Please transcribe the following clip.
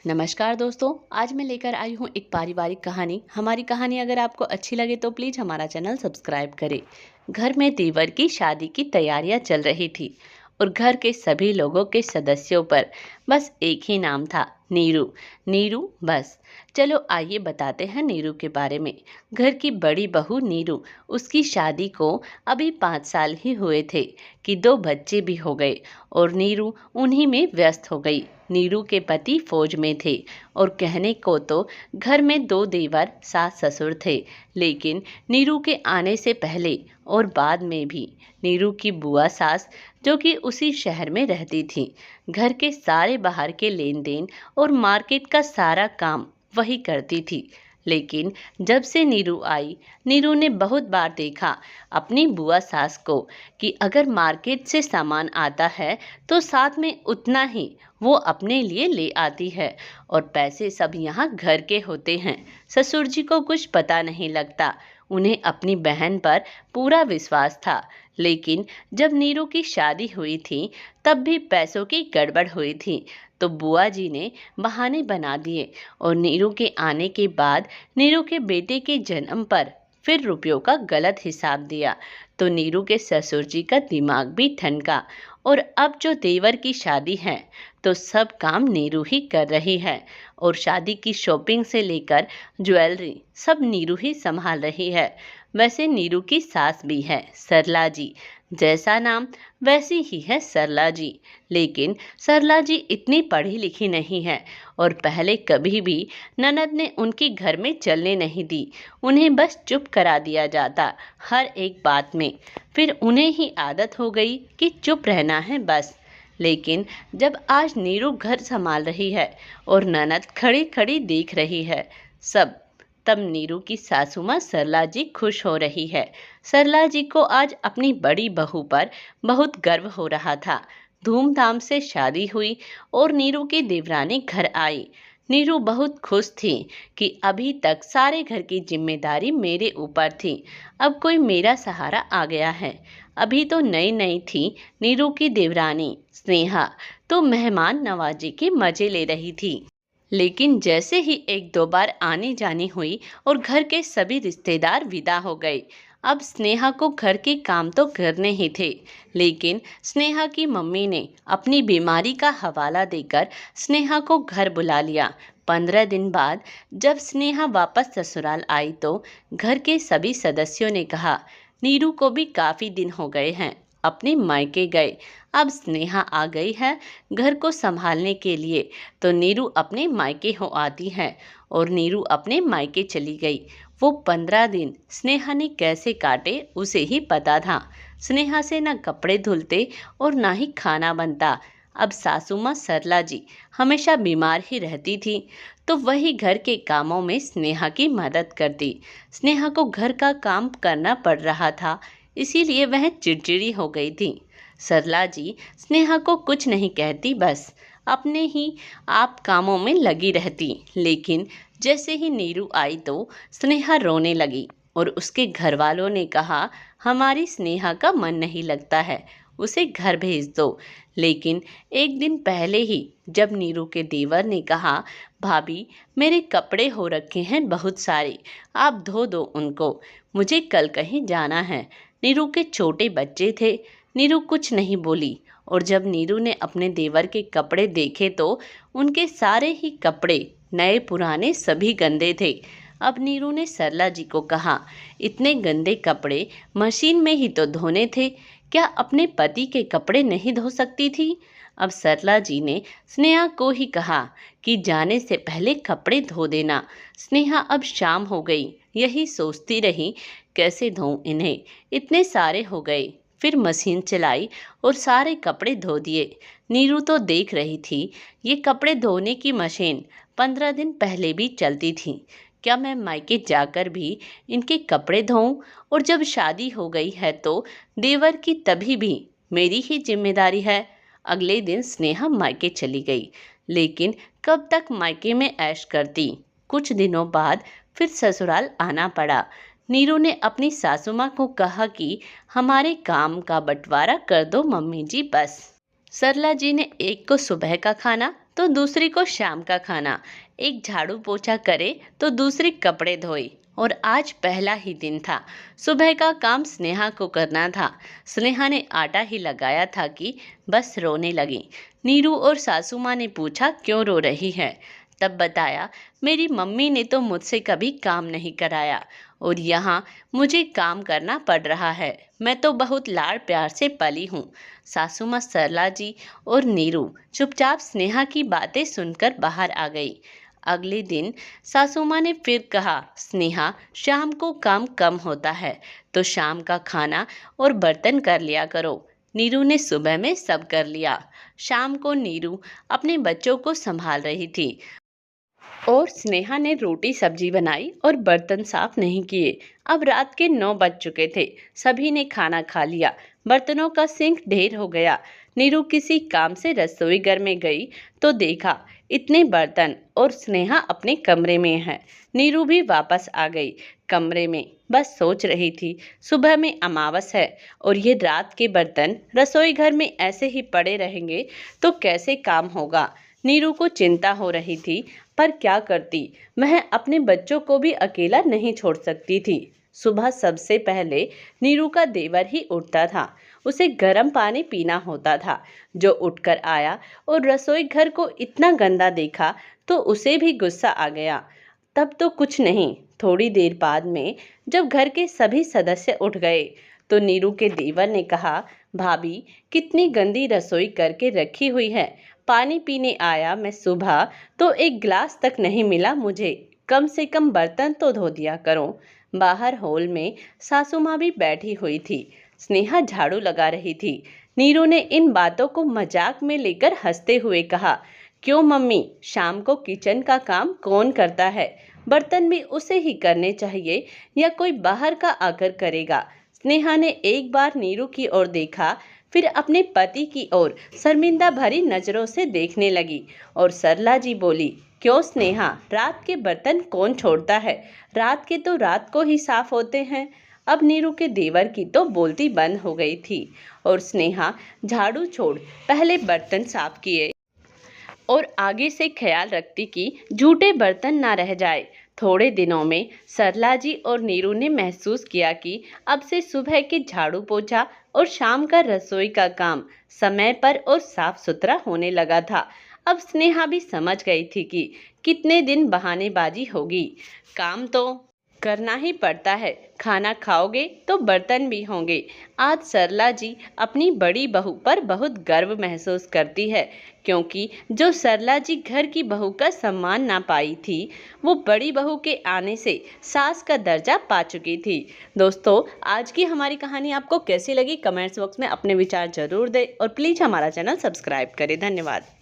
नमस्कार दोस्तों, आज मैं लेकर आई हूँ एक पारिवारिक कहानी। हमारी कहानी अगर आपको अच्छी लगे तो प्लीज़ हमारा चैनल सब्सक्राइब करें। घर में देवर की शादी की तैयारियां चल रही थी और घर के सभी लोगों के सदस्यों पर बस एक ही नाम था, नीरू। नीरू बस। चलो आइए बताते हैं नीरू के बारे में। घर की बड़ी बहू नीरू, उसकी शादी को अभी 5 साल ही हुए थे कि 2 बच्चे भी हो गए और नीरू उन्हीं में व्यस्त हो गई। नीरू के पति फौज में थे और कहने को तो घर में 2 देवर सास ससुर थे, लेकिन नीरू के आने से पहले और बाद में भी नीरू की बुआ सास, जो कि उसी शहर में रहती थी, घर के सारे बाहर के लेन देन और मार्केट का सारा काम वही करती थी। लेकिन जब से नीरू आई, नीरू ने बहुत बार देखा अपनी बुआ सास को कि अगर मार्केट से सामान आता है तो साथ में उतना ही वो अपने लिए ले आती है और पैसे सब यहाँ घर के होते हैं। ससुर जी को कुछ पता नहीं लगता, उन्हें अपनी बहन पर पूरा विश्वास था। लेकिन जब नीरू की शादी हुई थी तब भी पैसों की गड़बड़ हुई थी, तो बुआ जी ने बहाने बना दिए और नीरू के आने के बाद नीरू के बेटे के जन्म पर फिर रुपयों का गलत हिसाब दिया, तो नीरू के ससुर जी का दिमाग भी ठनका और अब जो देवर की शादी है तो सब काम नीरू ही कर रही है और शादी की शॉपिंग से लेकर ज्वेलरी सब नीरू ही संभाल रही है। वैसे नीरू की सास भी है सरला जी, जैसा नाम वैसी ही है सरला जी, लेकिन सरला जी इतनी पढ़ी लिखी नहीं है और पहले कभी भी ननद ने उनके घर में चलने नहीं दी। उन्हें बस चुप करा दिया जाता हर एक बात में, फिर उन्हें ही आदत हो गई कि चुप रहना है बस। लेकिन जब आज नीरू घर संभाल रही है और ननद खड़ी खड़ी देख रही है सब, तब नीरू की सासू माँ सरला जी खुश हो रही है। सरला जी को आज अपनी बड़ी बहू पर बहुत गर्व हो रहा था। धूमधाम से शादी हुई और नीरू की देवरानी घर आई। नीरू बहुत खुश थी कि अभी तक सारे घर की जिम्मेदारी मेरे ऊपर थी, अब कोई मेरा सहारा आ गया है। अभी तो नई नई थी नीरू की देवरानी स्नेहा, तो मेहमान नवाजी के मजे ले रही थी। लेकिन जैसे ही 1-2 बार आनी जानी हुई और घर के सभी रिश्तेदार विदा हो गए, अब स्नेहा को घर के काम तो करने ही थे। लेकिन स्नेहा की मम्मी ने अपनी बीमारी का हवाला देकर स्नेहा को घर बुला लिया। 15 दिन बाद जब स्नेहा वापस ससुराल आई तो घर के सभी सदस्यों ने कहा, नीरू को भी काफ़ी दिन हो गए हैं अपने मायके गए, अब स्नेहा आ गई है घर को संभालने के लिए, तो नीरू अपने मायके हो आती है। और नीरू अपने मायके चली गई। वो 15 दिन स्नेहा ने कैसे काटे उसे ही पता था। स्नेहा से ना कपड़े धुलते और ना ही खाना बनता। अब सासू माँ सरला जी हमेशा बीमार ही रहती थी, तो वही घर के कामों में स्नेहा की मदद करती। स्नेहा को घर का काम करना पड़ रहा था, इसीलिए वह चिड़चिड़ी हो गई थी। सरला जी स्नेहा को कुछ नहीं कहती, बस अपने ही आप कामों में लगी रहती। लेकिन जैसे ही नीरू आई तो स्नेहा रोने लगी और उसके घर वालों ने कहा, हमारी स्नेहा का मन नहीं लगता है, उसे घर भेज दो। लेकिन एक दिन पहले ही जब नीरू के देवर ने कहा, भाभी मेरे कपड़े हो रखे हैं बहुत सारे, आप धो दो उनको, मुझे कल कहीं जाना है। नीरू के छोटे बच्चे थे, नीरू कुछ नहीं बोली और जब नीरू ने अपने देवर के कपड़े देखे तो उनके सारे ही कपड़े नए पुराने सभी गंदे थे। अब नीरू ने सरला जी को कहा, इतने गंदे कपड़े मशीन में ही तो धोने थे, क्या अपने पति के कपड़े नहीं धो सकती थी? अब सरला जी ने स्नेहा को ही कहा कि जाने से पहले कपड़े धो देना। स्नेहा अब शाम हो गई, यही सोचती रही कैसे धोऊं इन्हें, इतने सारे हो गए। फिर मशीन चलाई और सारे कपड़े धो दिए। नीरू तो देख रही थी ये कपड़े धोने की मशीन 15 दिन पहले भी चलती थी, क्या मैं मायके जाकर भी इनके कपड़े धोऊं? और जब शादी हो गई है तो देवर की तभी भी मेरी ही जिम्मेदारी है। अगले दिन स्नेहा मायके चली गई, लेकिन कब तक मायके में ऐश करती। कुछ दिनों बाद फिर ससुराल आना पड़ा। नीरू ने अपनी सासू माँ को कहा कि हमारे काम का बंटवारा कर दो मम्मी जी बस। सरला जी ने एक को सुबह का खाना तो दूसरी को शाम का खाना, एक झाड़ू पोछा करे तो दूसरी कपड़े धोए। और आज पहला ही दिन था। सुबह का काम स्नेहा को करना था। स्नेहा ने आटा ही लगाया था कि बस रोने लगी। नीरू और सासू माँ ने पूछा क्यों रो रही है। तब बताया मेरी मम्मी ने तो मुझसे कभी काम नहीं कराया और यहाँ मुझे काम करना पड़ रहा है। मैं तो बहुत लाड़ प्यार से पली हूँ। सासू माँ सरला जी और नीरू चुपचाप स्नेहा की बातें सुनकर बाहर आ गई। अगले दिन सासू माँ ने फिर कहा स्नेहा शाम को काम कम होता है तो शाम का खाना और बर्तन कर लिया करो। नीरू ने सुबह में सब कर लिया। शाम को नीरू अपने बच्चों को संभाल रही थी और स्नेहा ने रोटी सब्जी बनाई और बर्तन साफ नहीं किए। अब रात के 9 बज चुके थे। सभी ने खाना खा लिया। बर्तनों का सिंक ढेर हो गया। नीरू किसी काम से रसोई घर में गई तो देखा इतने बर्तन और स्नेहा अपने कमरे में है। नीरू भी वापस आ गई कमरे में। बस सोच रही थी सुबह में अमावस है और ये रात के बर्तन रसोई घर में ऐसे ही पड़े रहेंगे तो कैसे काम होगा। नीरू को चिंता हो रही थी पर क्या करती। वह अपने बच्चों को भी अकेला नहीं छोड़ सकती थी। सुबह सबसे पहले नीरू का देवर ही उठता था। उसे गर्म पानी पीना होता था। जो उठकर आया और रसोई घर को इतना गंदा देखा तो उसे भी गुस्सा आ गया। तब तो कुछ नहीं, थोड़ी देर बाद में जब घर के सभी सदस्य उठ गए तो नीरू के देवर ने कहा भाभी कितनी गंदी रसोई करके रखी हुई है। पानी पीने आया मैं सुबह तो एक गिलास तक नहीं मिला मुझे। कम से कम बर्तन तो धो दिया करो। बाहर हॉल में सासू माँ भी बैठी हुई थी। स्नेहा झाड़ू लगा रही थी। नीरू ने इन बातों को मजाक में लेकर हंसते हुए कहा क्यों मम्मी, शाम को किचन का काम कौन करता है? बर्तन भी उसे ही करने चाहिए या कोई बाहर का आकर करेगा। स्नेहा ने एक बार नीरू की ओर देखा फिर अपने पति की ओर शर्मिंदा भरी नजरों से देखने लगी और सरला जी बोली क्यों स्नेहा, रात के बर्तन कौन छोड़ता है? रात के तो रात को ही साफ होते हैं। अब नीरू के देवर की तो बोलती बंद हो गई थी और स्नेहा झाड़ू छोड़ पहले बर्तन साफ किए और आगे से ख्याल रखती कि झूठे बर्तन ना रह जाए। थोड़े दिनों में सरला जी और नीरू ने महसूस किया कि अब से सुबह के झाड़ू पोछा और शाम का रसोई का काम समय पर और साफ सुथरा होने लगा था। अब स्नेहा भी समझ गई थी कि कितने दिन बहानेबाजी होगी। काम तो करना ही पड़ता है। खाना खाओगे तो बर्तन भी होंगे। आज सरला जी अपनी बड़ी बहू पर बहुत गर्व महसूस करती है क्योंकि जो सरला जी घर की बहू का सम्मान ना पाई थी वो बड़ी बहू के आने से सास का दर्जा पा चुकी थी। दोस्तों आज की हमारी कहानी आपको कैसी लगी कमेंट्स बॉक्स में अपने विचार जरूर दें और प्लीज़ हमारा चैनल सब्सक्राइब करें। धन्यवाद।